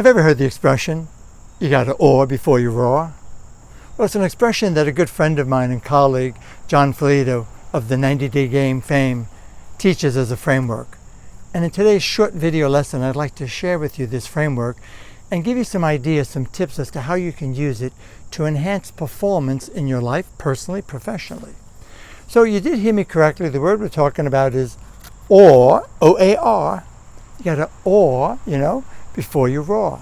Have you ever heard the expression, you got to oar before you roar? Well, it's an expression that a good friend of mine and colleague, John Filito of the 90-Day Game fame, teaches as a framework. And in today's short video lesson, I'd like to share with you this framework and give you some ideas, some tips as to how you can use it to enhance performance in your life, personally, professionally. So you did hear me correctly. The word we're talking about is oar, O-A-R. You got to oar, before you roar.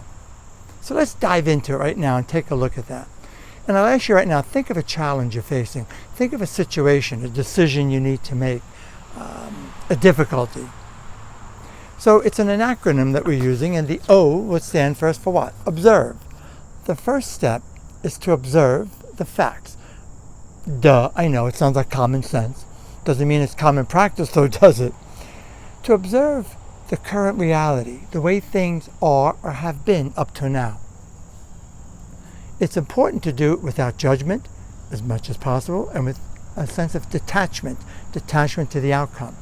So let's dive into it right now and take a look at that. And I'll ask you right now, think of a challenge you're facing. Think of a situation, a decision you need to make, a difficulty. So it's an acronym that we're using, and the O would stand first for what? Observe. The first step is to observe the facts. Duh, I know, it sounds like common sense. Doesn't mean it's common practice, though, does it? To observe the current reality, the way things are or have been up to now. It's important to do it without judgment, as much as possible, and with a sense of detachment to the outcome.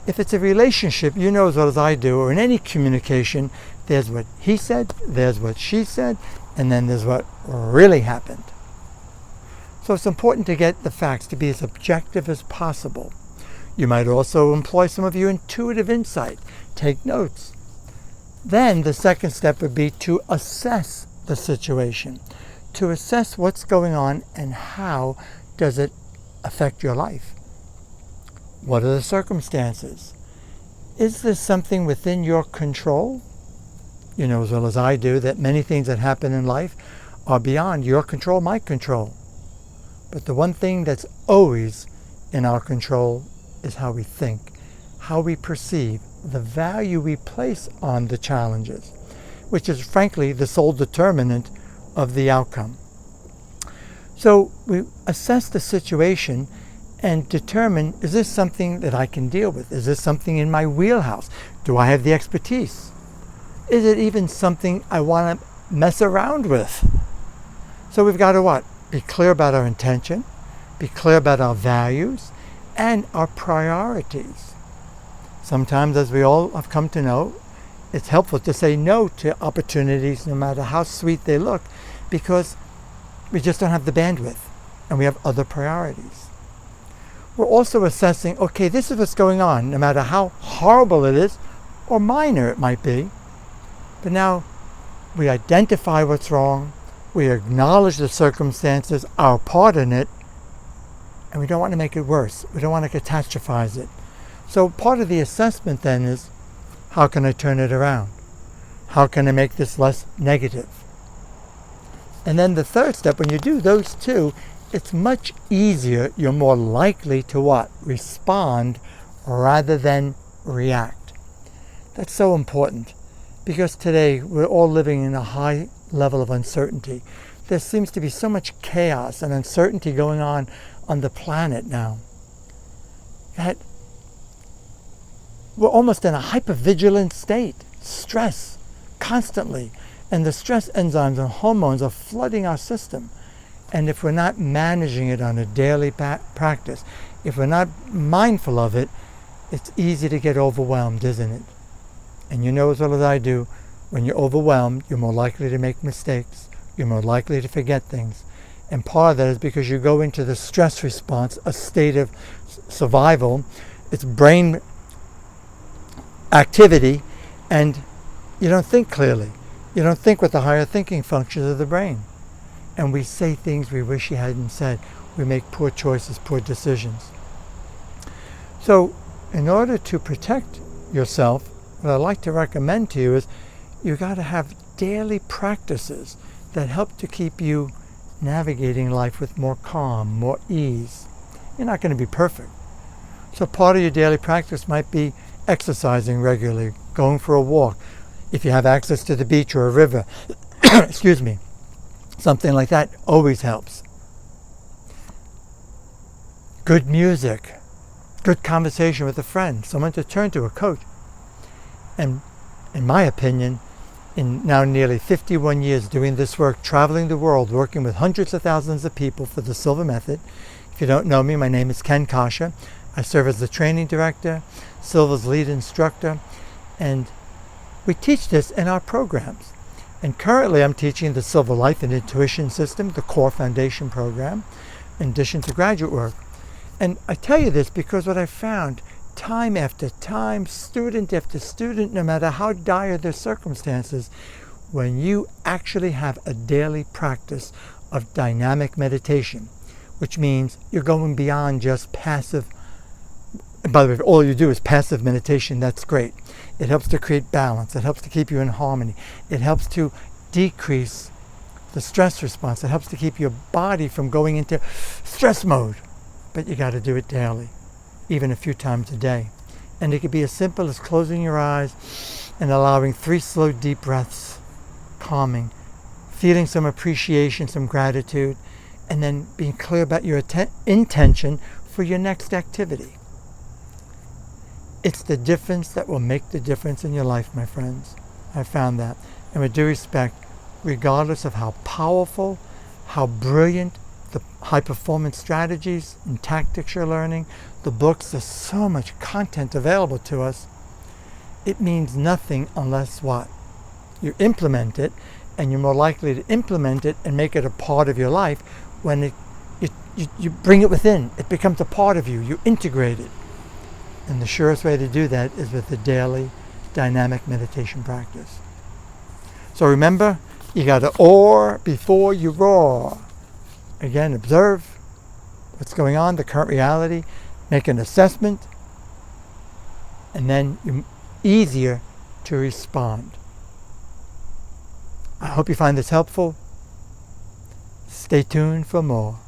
If it's a relationship, you know as well as I do, or in any communication, there's what he said, there's what she said, and then there's what really happened. So it's important to get the facts to be as objective as possible. You might also employ some of your intuitive insight. Take notes. Then the second step would be to assess the situation, to assess what's going on and how does it affect your life. What are the circumstances? Is this something within your control? You know as well as I do that many things that happen in life are beyond your control, my control. But the one thing that's always in our control is how we think, how we perceive, the value we place on the challenges, which is frankly the sole determinant of the outcome. So we assess the situation and determine, is this something that I can deal with? Is this something in my wheelhouse? Do I have the expertise? Is it even something I want to mess around with? So we've got to what? Be clear about our intention, be clear about our values, and our priorities. Sometimes, as we all have come to know, it's helpful to say no to opportunities, no matter how sweet they look, because we just don't have the bandwidth and we have other priorities. We're also assessing, okay, this is what's going on, no matter how horrible it is or minor it might be. But now we identify what's wrong, we acknowledge the circumstances, our part in it, and we don't want to make it worse. We don't want to catastrophize it. So part of the assessment then is, how can I turn it around? How can I make this less negative? And then the third step, when you do those two, it's much easier, you're more likely to what? Respond rather than react. That's so important because today we're all living in a high level of uncertainty. There seems to be so much chaos and uncertainty going on the planet now that we're almost in a hypervigilant state, stress constantly, and the stress enzymes and hormones are flooding our system. And if we're not managing it on a daily practice, if we're not mindful of it, it's easy to get overwhelmed, isn't it? And you know as well as I do, when you're overwhelmed, you're more likely to make mistakes, you're more likely to forget things. And part of that is because you go into the stress response, a state of survival, it's brain activity, and you don't think clearly. You don't think with the higher thinking functions of the brain. And we say things we wish we hadn't said. We make poor choices, poor decisions. So in order to protect yourself, what I'd like to recommend to you is you got to have daily practices that help to keep you navigating life with more calm, more ease. You're not going to be perfect. So part of your daily practice might be exercising regularly, going for a walk, if you have access to the beach or a river. Excuse me. Something like that always helps. Good music, good conversation with a friend, someone to turn to, a coach. And in my opinion, in now nearly 51 years doing this work, traveling the world, working with hundreds of thousands of people for the Silva Method. If you don't know me, my name is Ken Coscia. I serve as the training director, Silva's lead instructor, and we teach this in our programs. And currently I'm teaching the Silva Life and Intuition System, the core foundation program, in addition to graduate work. And I tell you this because what I found, time after time, student after student, no matter how dire their circumstances, when you actually have a daily practice of dynamic meditation, which means you're going beyond just passive. And by the way, if all you do is passive meditation, that's great. It helps to create balance. It helps to keep you in harmony. It helps to decrease the stress response. It helps to keep your body from going into stress mode. But you got to do it daily, even a few times a day. And it could be as simple as closing your eyes and allowing 3 slow, deep breaths, calming, feeling some appreciation, some gratitude, and then being clear about your intention for your next activity. It's the difference that will make the difference in your life, my friends. I found that. And with due respect, regardless of how powerful, how brilliant the high-performance strategies and tactics you're learning, the books, there's so much content available to us, it means nothing unless what? You implement it, and you're more likely to implement it and make it a part of your life when you bring it within. It becomes a part of you. You integrate it. And the surest way to do that is with the daily dynamic meditation practice. So remember, you got to oar before you roar. Again, observe what's going on, the current reality, make an assessment, and then you're easier to respond. I hope you find this helpful. Stay tuned for more.